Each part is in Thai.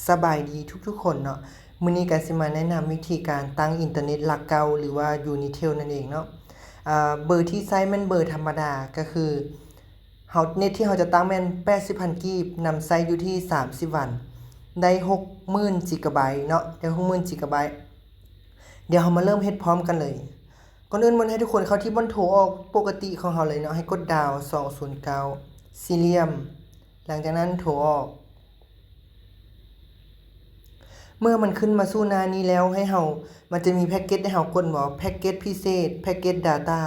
สบายดีทุกคนเนาะมื้อนี้ก็สิมาแนะนำวิธีการตั้งอินเทอร์เน็ตหลักเก่าหรือว่า Unitel นั่นเองเนาะเบอร์ที่ใช้มันเบอร์ธรรมดาก็คือเน็ตที่เราจะตั้งแม่น80,000กีบนำใช้อยู่ที่30วันได้60,000จิกะไบต์เนาะได้60,000จิกะไบต์เดี๋ยวเรามาเริ่มเฮ็ดพร้อมกันเลยก่อนอื่นให้ทุกคนเข้าที่บนโถออกปกติของเราเลยเนาะให้กดดาว209สี่เหลี่ยมหลังจากนั้นโถออกเมื่อมันขึ้นมาสู่หน้านี้แล้วมันจะมีแพ็กเกจให้เรากดแพ็กเกจพิเศษแพ็กเกจ Data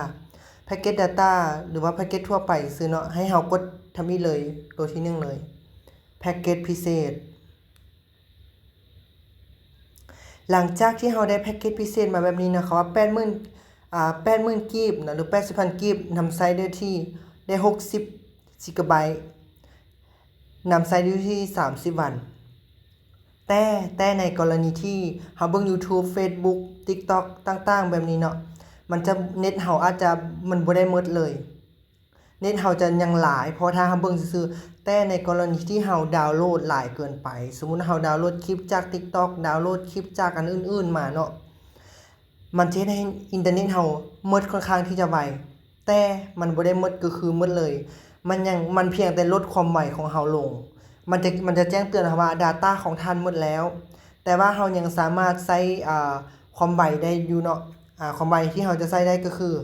แพ็กเกจ Data หรือว่าแพ็กเกจทั่วไปซื้อเนาะให้เรากดทำนี้เลยตัวที่1เลยแพ็กเกจพิเศษหลังจากที่เราได้แพ็กเกจพิเศษมาแบบนี้นะคะว่า80,000กีบนะหรือ80,000กีบนำใช้ได้ที่ได้60จิกะไบต์นำใช้ได้ที่30วันแต่ในกรณีที่เฮาเบิ่ง YouTube Facebook TikTok ต่างๆแบบนี้เนาะมันจะเน็ตเฮาอาจจะมันบ่ได้หมดเลยเน็ตเฮาจะยังหลายเพราะถ้าเฮาเบิ่งซื่อๆแต่ในกรณีที่เฮาดาวน์โหลดหลายเกินไปสมมุติเฮาดาวน์โหลดคลิปจาก TikTok ดาวน์โหลดคลิปจากอันอื่นๆมาเนาะมันจะเฮ็ดให้อินเทอร์เน็ตเฮาหมดค่อนข้างที่จะไวแต่มันบ่ได้หมดก็คือหมดเลยมันเพียงแต่ลดความไวของเฮาลงมันจะแจ้งเตือนว่า Data ของท่านหมดแล้วแต่ว่าเรายังสามารถใช้ความไวได้อยู่เนาะความไวที่เราจะใช้ได้ก็คือ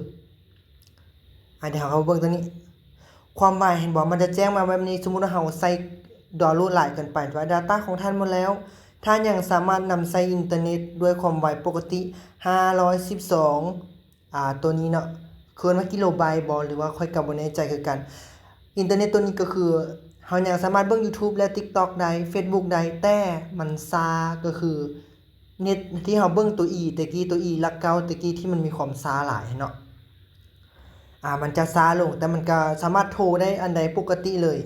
เดี๋ยวเราเบิ่งตัวนี้ความไวเห็นบ่มันจะแจ้งมาแบบนี้สมมุติว่าเราใช้ดาวน์โหลดหลายเกินไปว่า Data ของท่านหมดแล้วท่านยังสามารถนำใช้อินเทอร์เน็ตด้วยความไวปกติ512ตัวนี้เนาะคือว่ากิโลไบต์บ่หรือว่าค่อยก็บ่แน่ใจคือกันอินเทอร์เน็ตตัวนี้ก็คือเฮายังสามารถเบิ่ง YouTube และ TikTok ได้ Facebook ได้แต่มันช้าก็คือเน็ตที่เฮาเบิ่งตัว E ตะกี้ตัว E หลักเก่าตะกี้ที่มันมีความช้าหลายเนาะมันจะช้าลงแต่มันก็สามารถโทรได้อันใดปกติเลย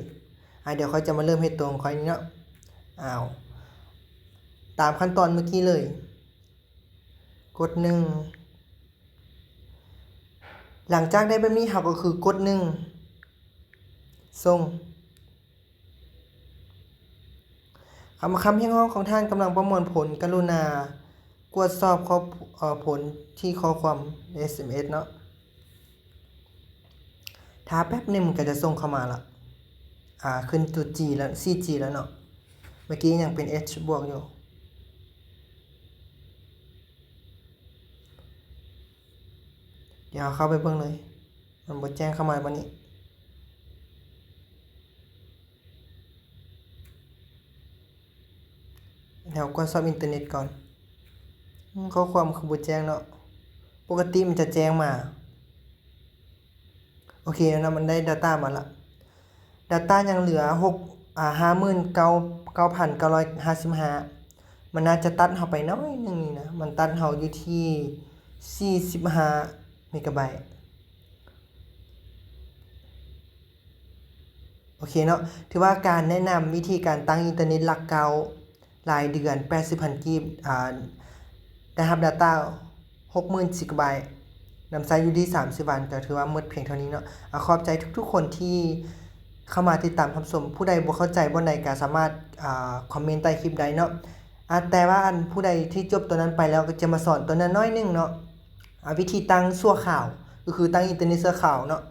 เดี๋ยวค่อยจะมาเริ่มเฮ็ดตัวของค่อยนี้เนาะตามขั้นตอนเมื่อกี้เลยกด1หลังจากได้แบบนี้เฮาก็คือกด1ส่งคำเรียกร้องของท่านกำลังประมวลผลกรุณากวดสอบผลที่ข้อความ SMS เนาะถ้าแป๊บนึงมันก็จะส่งเข้ามาละขึ้นตัว G แล้ว 4G แล้วเนาะเมื่อกี้ยังเป็น H บวกอยู่เดี๋ยวเข้าไปเบิ่งเลยมันบ่แจ้งเข้ามาบัดนี้เดี๋ยวกดสอบอินเทอร์เน็ตก่อนข้อความคือบ่แจ้งเนาะปกติมันจะแจ้งมาโอเคนะมันได้ Data มาละ Data ยังเหลือ59,955มันน่าจะตัดเฮาไปน้อยนึงนี่นะมันตัดเฮาอยู่ที่45เมกะไบต์โอเคเนาะถือว่าการแนะนำวิธีการตั้งอินเทอร์เน็ตหลักเก่ารายเดือน 80,000 กีบได้รับ Data 60,000 จิกะไบต์นำใช้อยู่ที่30วันก็ถือว่าหมดเพียงเท่านี้เนาะขอบใจทุกๆคนที่เข้ามาติดตามรับชมผู้ใดบ่เข้าใจบ่ใดก็สามารถคอมเมนต์ใต้คลิปได้เนาะแต่ว่าผู้ใดที่จบตัวนั้นไปแล้วก็จะมาสอนตัวนั้นน้อยนึงเนาะวิธีตั้งชั่วคราวก็คือตั้งอินเทอร์เน็ตชั่วคราวเนาะ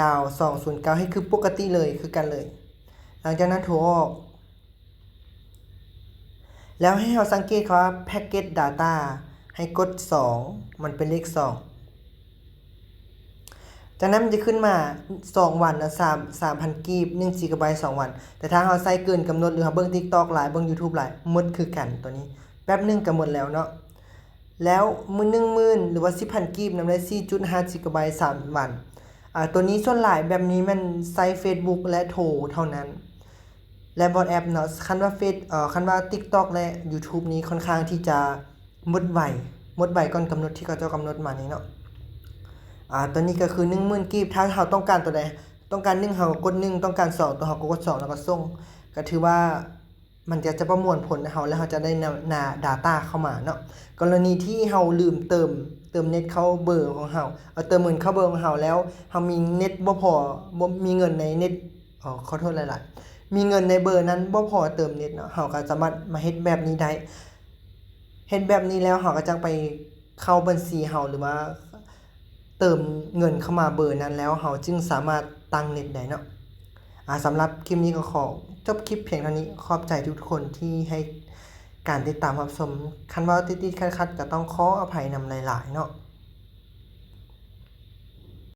ดาว209ให้คือปกติเลยคือกันเลยหลังจากนั้นโทรออกแล้วให้เราสังเกตคำว่า Package Data ให้กด2มันเป็นเลข2จากนั้นมันจะขึ้นมา2วันนะ3,000 กีบ1 GB 2วันแต่ถ้าเราใส่เกินกำหนดหรือเราเบิ่ง TikTok หลายเบิ่ง YouTube หลายหมดคือกันตัวนี้แป๊บนึงก็หมดแล้วเนาะแล้วมื้อ10,000หรือว่า 10,000 กีบนำได้ 4.5 GB 3 วันตัวนี้ส่วนหลายแบบนี้มันใช้ Facebook และโทรเท่านั้นและบอทแอปเนาะคันว่า TikTok และ YouTube นี้ค่อนข้างที่จะหมดไวก่อนกำหนดที่เขาจะกำหนดมานี้เนาะตัวนี้ก็คือ 10,000 กีบถ้าเราต้องการตัวใดต้องการ1เราก็กด1ต้องการ2ตัวเราก็กด2แล้วก็ส่งก็ถือว่ามันจะประมวลผลให้เราแล้วเราจะได้Data เข้ามาเนาะกรณีที่เราลืมเติมเน็ตเข้าเบอร์ของเราเติมเงินเข้าเบอร์ของเราแล้วเรามีเน็ตบ่พอบ่มีเงินในเน็ตขอโทษหลายๆ มีเงินในเบอร์นั้นบ่พอเติมเน็ตเนาะเราก็สามารถมาเฮ็ดแบบนี้ได้เฮ็ดแบบนี้แล้วเราก็จังไปเข้าบัญชีเราหรือว่าเติมเงินเข้ามาเบอร์นั้นแล้วเราจึงสามารถตั้งเน็ตได้เนาะสำหรับคลิปนี้ก็ขอจบคลิปเพียงเท่านี้ขอบใจทุกคนที่ให้การติดตามรับชมคันว่าติดๆขัดๆก็ต้องขออภัยนำหลายๆเนาะ